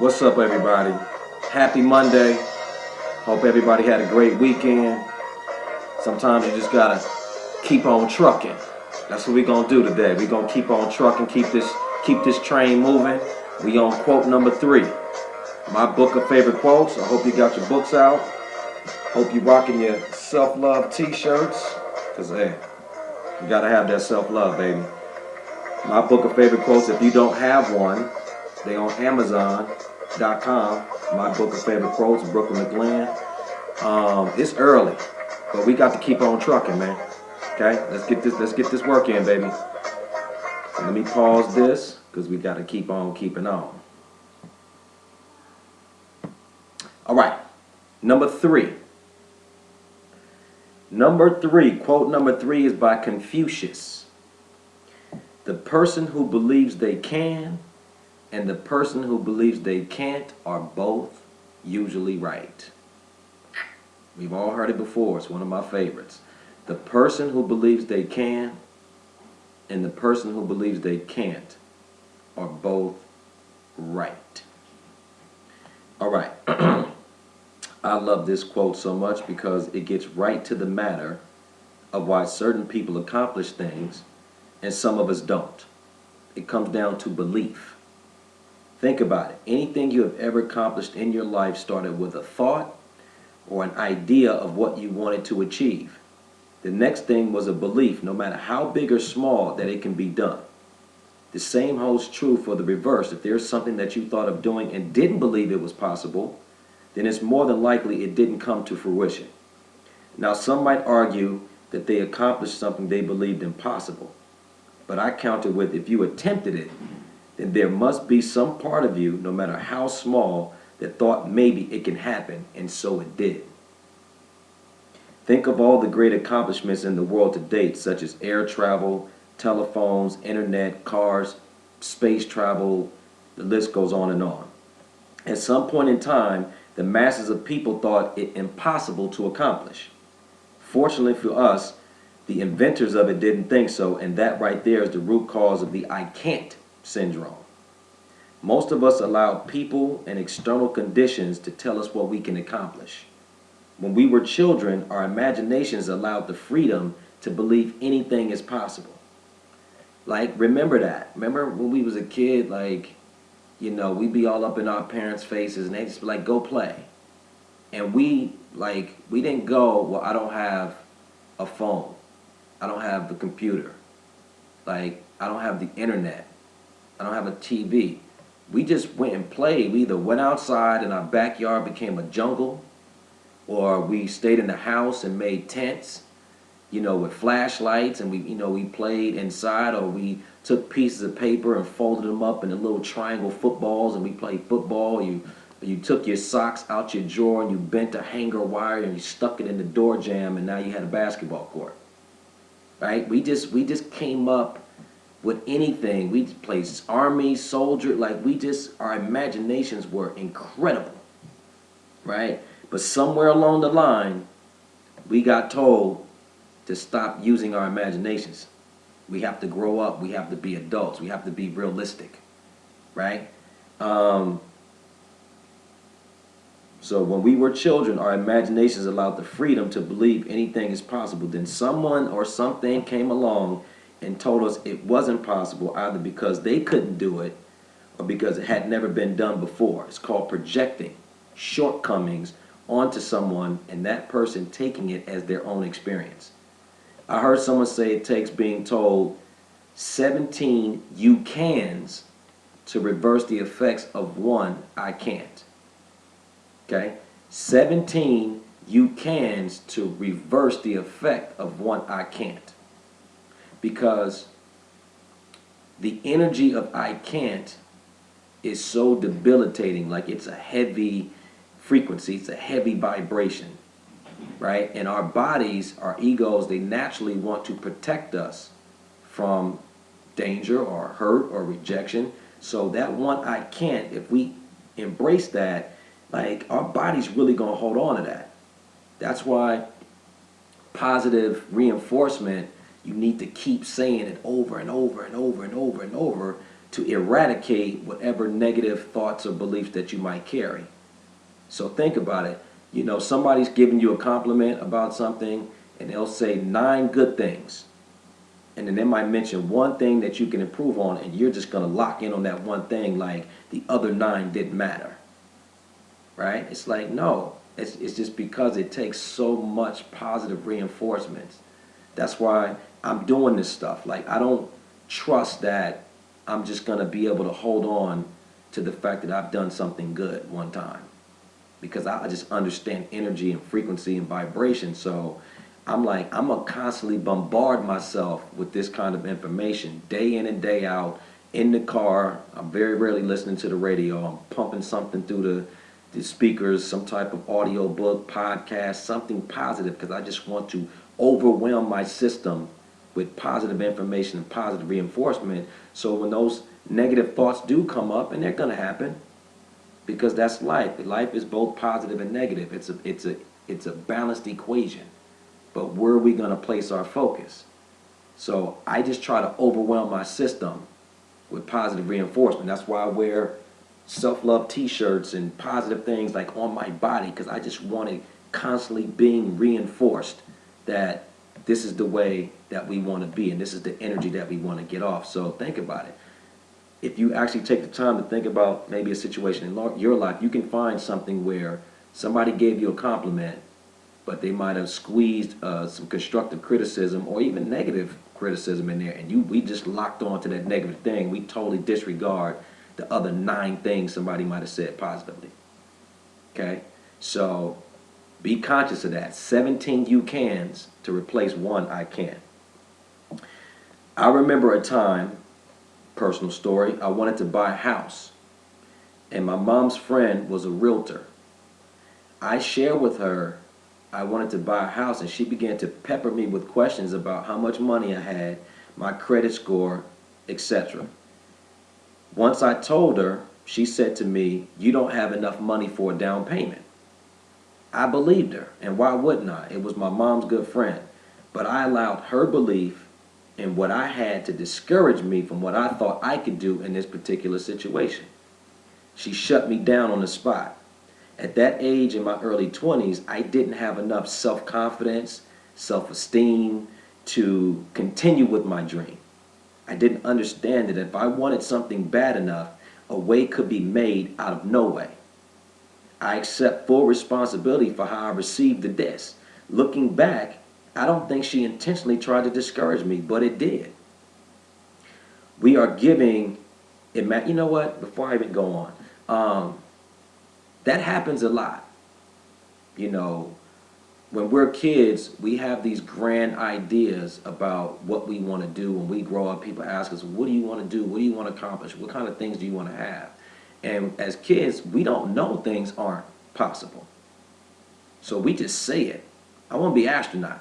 What's up, everybody? Happy Monday. Hope everybody had a great weekend. Sometimes you just gotta keep on trucking. That's what we're gonna do today. We're gonna keep on trucking, keep this train moving. We on quote number 3. My book of favorite quotes. I hope you got your books out. Hope you rocking your self-love t-shirts. Cause hey, you gotta have that self-love, baby. My book of favorite quotes. If you don't have one, they on Amazon.com. My book of favorite quotes, Brooklyn Mclinn. It's early, but we got to keep on trucking, man. Okay, let's get this work in, baby. So let me pause this because we got to keep on keeping on. All right, number 3. Quote number 3 is by Confucius. The person who believes they can and the person who believes they can't are both usually right. We've all heard it before. It's one of my favorites. The person who believes they can and the person who believes they can't are both right. All right. I love this quote so much because it gets right to the matter of why certain people accomplish things and some of us don't. It comes down to belief. Think about it. Anything you have ever accomplished in your life started with a thought or an idea of what you wanted to achieve. The next thing was a belief, no matter how big or small, that it can be done. The same holds true for the reverse. If there's something that you thought of doing and didn't believe it was possible, then it's more than likely it didn't come to fruition. Now, some might argue that they accomplished something they believed impossible. But I counter with, if you attempted it, then there must be some part of you, no matter how small, that thought maybe it can happen, and so it did. Think of all the great accomplishments in the world to date, such as air travel, telephones, internet, cars, space travel, the list goes on and on. At some point in time, the masses of people thought it impossible to accomplish. Fortunately for us, the inventors of it didn't think so, and that right there is the root cause of the I can't syndrome. Most of us allow people and external conditions to tell us what we can accomplish. When we were children, our imaginations allowed the freedom to believe anything is possible. Like, remember that. Remember when we was a kid, like, we'd be all up in our parents' faces and they just be like, go play. And we didn't go, well, I don't have a phone. I don't have the computer. Like, I don't have the internet. I don't have a TV. We just went and played. We either went outside and our backyard became a jungle, or we stayed in the house and made tents, with flashlights, and we played inside, or we took pieces of paper and folded them up into little triangle footballs and we played football. You took your socks out your drawer and you bent a hanger wire and you stuck it in the door jamb, and now you had a basketball court. Right? We just came up with anything. We played army, soldier, our imaginations were incredible. Right? But somewhere along the line, we got told to stop using our imaginations. We have to grow up. We have to be adults. We have to be realistic. Right? So when we were children, our imaginations allowed the freedom to believe anything is possible. Then someone or something came along and told us it wasn't possible, either because they couldn't do it or because it had never been done before. It's called projecting shortcomings onto someone and that person taking it as their own experience. I heard someone say it takes being told 17 you cans to reverse the effects of one I can't. Okay? 17 you cans to reverse the effect of one I can't. Because the energy of I can't is so debilitating, like it's a heavy frequency, it's a heavy vibration, right? And our bodies, our egos, they naturally want to protect us from danger or hurt or rejection. So that one I can't, if we embrace that, like, our body's really gonna hold on to that. That's why positive reinforcement, you need to keep saying it over and over and over and over and over to eradicate whatever negative thoughts or beliefs that you might carry. So think about it. Somebody's giving you a compliment about something, and they'll say 9 good things. And then they might mention one thing that you can improve on, and you're just going to lock in on that one thing like the other 9 didn't matter. Right? It's like, no. It's just because it takes so much positive reinforcements. That's why I'm doing this stuff. Like, I don't trust that I'm just going to be able to hold on to the fact that I've done something good one time. Because I just understand energy and frequency and vibration. So I'm like, I'm going to constantly bombard myself with this kind of information day in and day out in the car. I'm very rarely listening to the radio. I'm pumping something through the speakers, some type of audio book, podcast, something positive, because I just want to overwhelm my system with positive information and positive reinforcement. So when those negative thoughts do come up, and they're going to happen, because that's life. Life is both positive and negative. It's a balanced equation. But where are we going to place our focus? So I just try to overwhelm my system with positive reinforcement. That's why I wear self-love t-shirts and positive things like on my body, because I just want it constantly being reinforced that this is the way that we want to be, and this is the energy that we want to get off. So think about it. If you actually take the time to think about maybe a situation in your life, you can find something where somebody gave you a compliment, but they might have squeezed some constructive criticism or even negative criticism in there, and we just locked on to that negative thing. We totally disregard the other 9 things somebody might have said positively. Okay? So be conscious of that. 17 you cans to replace 1 I can. I remember a time, personal story, I wanted to buy a house, and my mom's friend was a realtor. I shared with her I wanted to buy a house, and she began to pepper me with questions about how much money I had, my credit score, etc. Once I told her, she said to me, "You don't have enough money for a down payment." I believed her, and why wouldn't I? It was my mom's good friend. But I allowed her belief in what I had to discourage me from what I thought I could do in this particular situation. She shut me down on the spot. At that age, in my early 20s, I didn't have enough self-confidence, self-esteem to continue with my dream. I didn't understand that if I wanted something bad enough, a way could be made out of no way. I accept full responsibility for how I received the diss. Looking back, I don't think she intentionally tried to discourage me, but it did. We are giving, you know what, before I even go on, that happens a lot. When we're kids, we have these grand ideas about what we want to do. When we grow up, people ask us, what do you want to do? What do you want to accomplish? What kind of things do you want to have? And as kids, we don't know things aren't possible. So we just say it. I want to be an astronaut.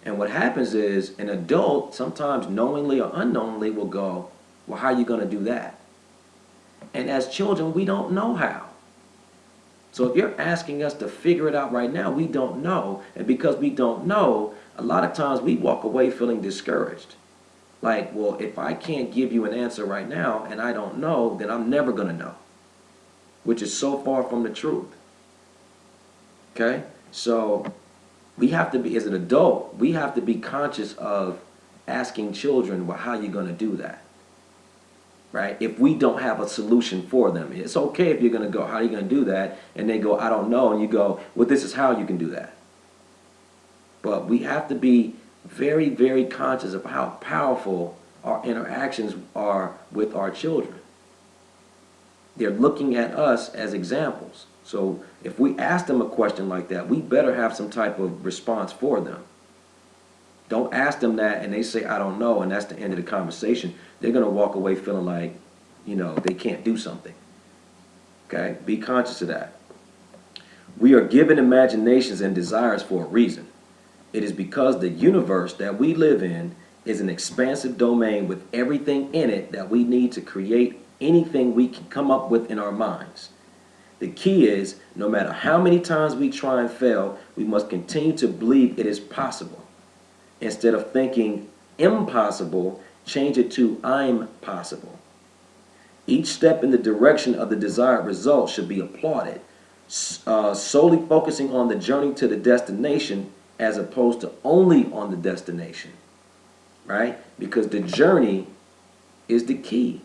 And what happens is an adult, sometimes knowingly or unknowingly, will go, well, how are you going to do that? And as children, we don't know how. So if you're asking us to figure it out right now, we don't know. And because we don't know, a lot of times we walk away feeling discouraged. Like, well, if I can't give you an answer right now and I don't know, then I'm never going to know. Which is so far from the truth. Okay? So we have to be, as an adult, we have to be conscious of asking children, well, how are you going to do that? Right? If we don't have a solution for them. It's okay if you're going to go, how are you going to do that? And they go, I don't know. And you go, well, this is how you can do that. But we have to be very, very conscious of how powerful our interactions are with our children. They're looking at us as examples. So if we ask them a question like that, we better have some type of response for them. Don't ask them that and they say, I don't know, and that's the end of the conversation. They're going to walk away feeling like, they can't do something. Okay? Be conscious of that. We are given imaginations and desires for a reason. It is because the universe that we live in is an expansive domain with everything in it that we need to create anything we can come up with in our minds. The key is, no matter how many times we try and fail, we must continue to believe it is possible. Instead of thinking impossible, change it to I'm possible. Each step in the direction of the desired result should be applauded, solely focusing on the journey to the destination as opposed to only on the destination, right? Because the journey is the key,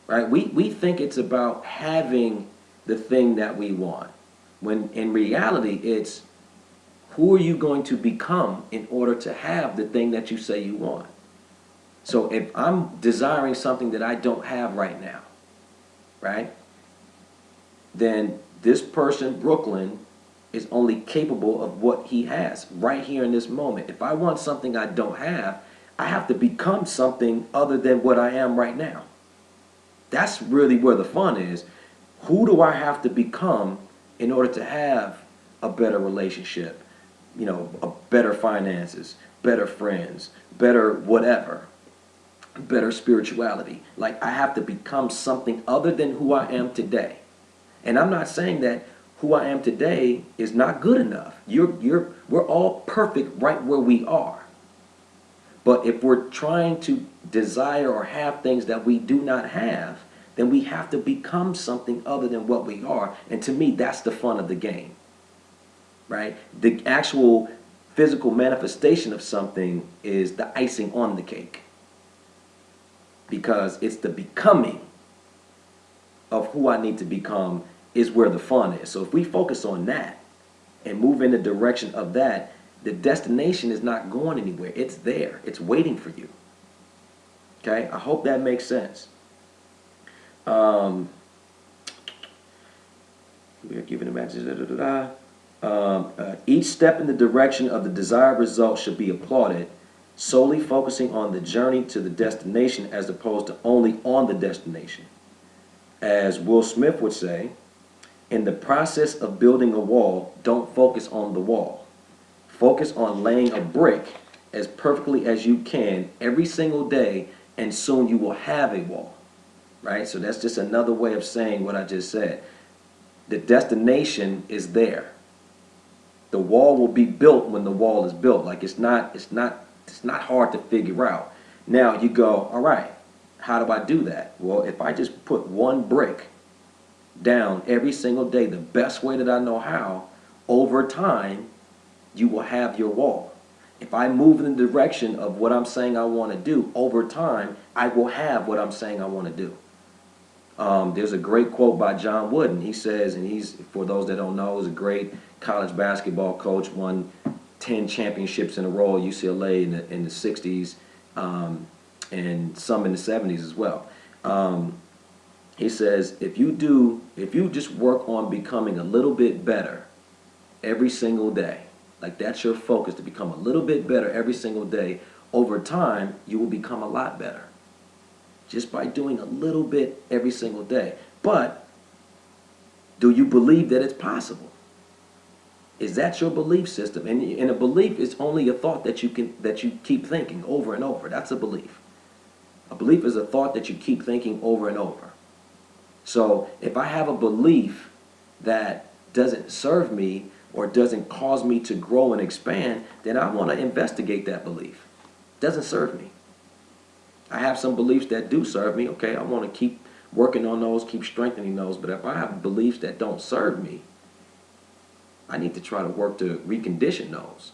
right? We think it's about having the thing that we want, when in reality, it's who are you going to become in order to have the thing that you say you want? So if I'm desiring something that I don't have right now, right, then this person, Brooklyn, is only capable of what he has right here in this moment. If I want something I don't have, I have to become something other than what I am right now. That's really where the fun is. Who do I have to become in order to have a better relationship, better finances, better friends, better whatever, better spirituality? Like, I have to become something other than who I am today. And I'm not saying that who I am today is not good enough. We're all perfect right where we are. But if we're trying to desire or have things that we do not have, then we have to become something other than what we are. And to me, that's the fun of the game, right? The actual physical manifestation of something is the icing on the cake, because it's the becoming of who I need to become is where the fun is. So if we focus on that and move in the direction of that, the destination is not going anywhere. It's there. It's waiting for you. Okay? I hope that makes sense. We are given a message. Each step in the direction of the desired result should be applauded, solely focusing on the journey to the destination as opposed to only on the destination. As Will Smith would say, in the process of building a wall, don't focus on the wall. Focus on laying a brick as perfectly as you can every single day, and soon you will have a wall. Right? So that's just another way of saying what I just said. The destination is there. The wall will be built when the wall is built. Like, it's not hard to figure out. Now you go, all right, how do I do that? Well, if I just put one brick down every single day, the best way that I know how, over time, you will have your wall. If I move in the direction of what I'm saying I want to do, over time, I will have what I'm saying I want to do. There's a great quote by John Wooden. He says, and he's, for those that don't know, is a great college basketball coach, won 10 championships in a row at UCLA in the 60s, and some in the 70s as well. He says, if you just work on becoming a little bit better every single day, like that's your focus, to become a little bit better every single day, over time, you will become a lot better. Just by doing a little bit every single day. But do you believe that it's possible? Is that your belief system? And a belief is only a thought that you keep thinking over and over. That's a belief. A belief is a thought that you keep thinking over and over. So if I have a belief that doesn't serve me or doesn't cause me to grow and expand, then I want to investigate that belief. It doesn't serve me. I have some beliefs that do serve me. Okay, I want to keep working on those, keep strengthening those. But if I have beliefs that don't serve me, I need to try to work to recondition those.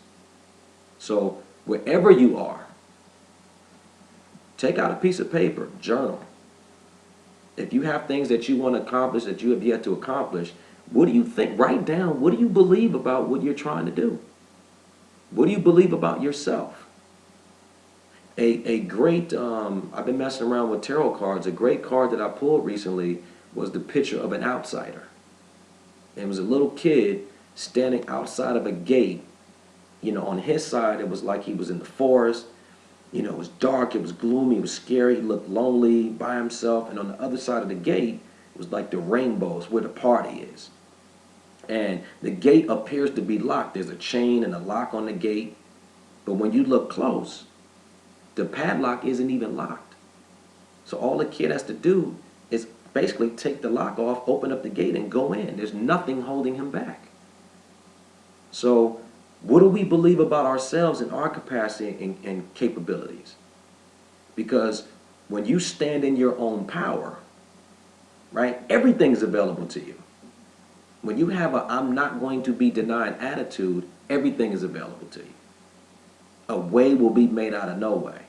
So wherever you are, take out a piece of paper, journal. If you have things that you want to accomplish that you have yet to accomplish, what do you think? Write down, what do you believe about what you're trying to do? What do you believe about yourself? A great, I've been messing around with tarot cards. A great card that I pulled recently was the picture of an outsider. It was a little kid standing outside of a gate. On his side, it was like he was in the forest. It was dark, it was gloomy, it was scary. He looked lonely by himself. And on the other side of the gate, it was like the rainbows where the party is. And the gate appears to be locked. There's a chain and a lock on the gate. But when you look close, the padlock isn't even locked. So all the kid has to do is basically take the lock off, open up the gate, and go in. There's nothing holding him back. So what do we believe about ourselves and our capacity and capabilities? Because when you stand in your own power, right? Everything is available to you. When you have a I'm not going to be denied attitude, everything is available to you. A way will be made out of no way.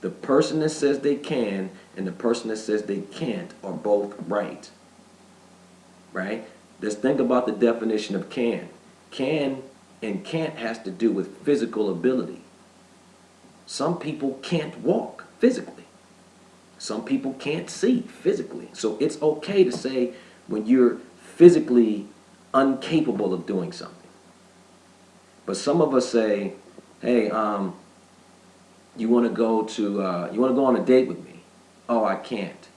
The person that says they can and the person that says they can't are both right. Right? Let's think about the definition of can. Can and can't has to do with physical ability. Some people can't walk physically. Some people can't see physically. So it's okay to say when you're physically incapable of doing something. But some of us say, hey, you want to go on a date with me? Oh, I can't.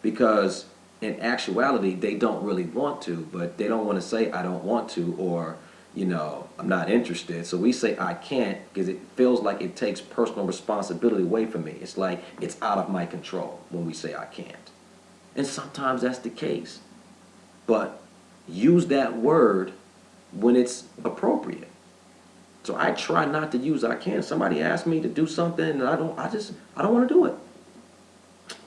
Because in actuality, they don't really want to, but they don't want to say I don't want to, or I'm not interested. So we say I can't because it feels like it takes personal responsibility away from me. It's like it's out of my control when we say I can't. And sometimes that's the case. But use that word when it's appropriate. So I try not to use I can't. Somebody asks me to do something and I don't want to do it.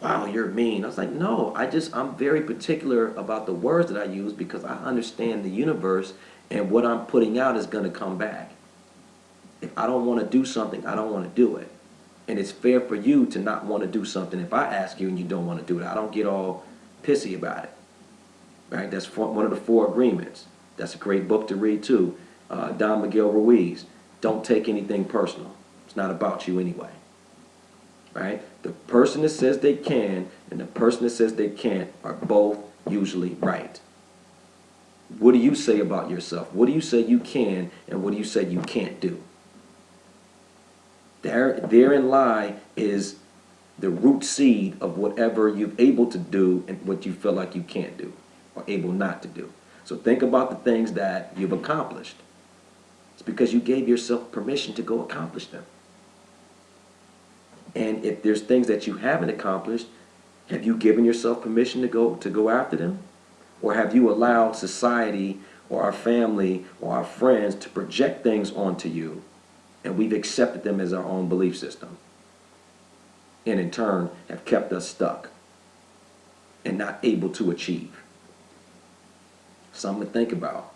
Wow, you're mean. I was like, no, I'm very particular about the words that I use because I understand the universe and what I'm putting out is going to come back. If I don't want to do something, I don't want to do it. And it's fair for you to not want to do something if I ask you and you don't want to do it. I don't get all pissy about it. Right? That's one of the 4 agreements. That's a great book to read too. Don Miguel Ruiz. Don't take anything personal. It's not about you anyway. Right? The person that says they can and the person that says they can't are both usually right. What do you say about yourself? What do you say you can and what do you say you can't do? Therein lie is the root seed of whatever you're able to do and what you feel like you can't do or able not to do. So think about the things that you've accomplished. It's because you gave yourself permission to go accomplish them. And if there's things that you haven't accomplished, have you given yourself permission to go after them? Or have you allowed society or our family or our friends to project things onto you and we've accepted them as our own belief system? And in turn have kept us stuck and not able to achieve. Something to think about.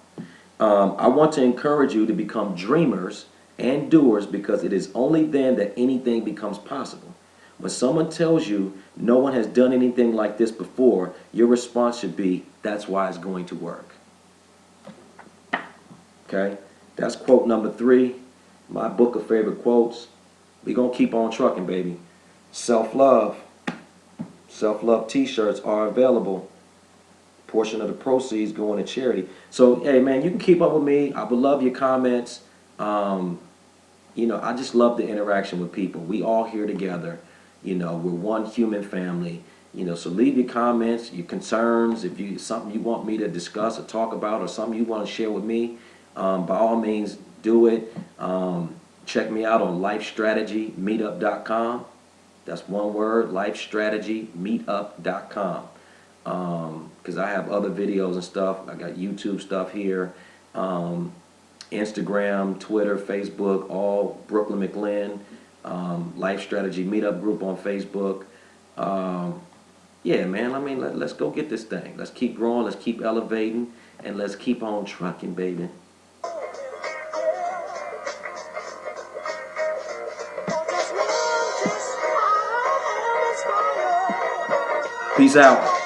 I want to encourage you to become dreamers and doers because it is only then that anything becomes possible. When someone tells you no one has done anything like this before, your response should be, that's why it's going to work. Okay? That's quote number 3, my book of favorite quotes. We're going to keep on trucking, baby. Self-love. Self-love t-shirts are available. Portion of the proceeds going to charity. So, hey, man, you can keep up with me. I would love your comments. I just love the interaction with people. We all here together. We're one human family. So leave your comments, your concerns. If you something you want me to discuss or talk about or something you want to share with me, by all means, do it. Check me out on lifestrategymeetup.com. That's one word, lifestrategymeetup.com. Because I have other videos and stuff. I got YouTube stuff here, Instagram, Twitter, Facebook, all Brooklyn Mclinn, Life Strategy Meetup group on Facebook. Yeah, man, let's go get this thing. Let's keep growing, let's keep elevating, and let's keep on trucking, baby. Peace out.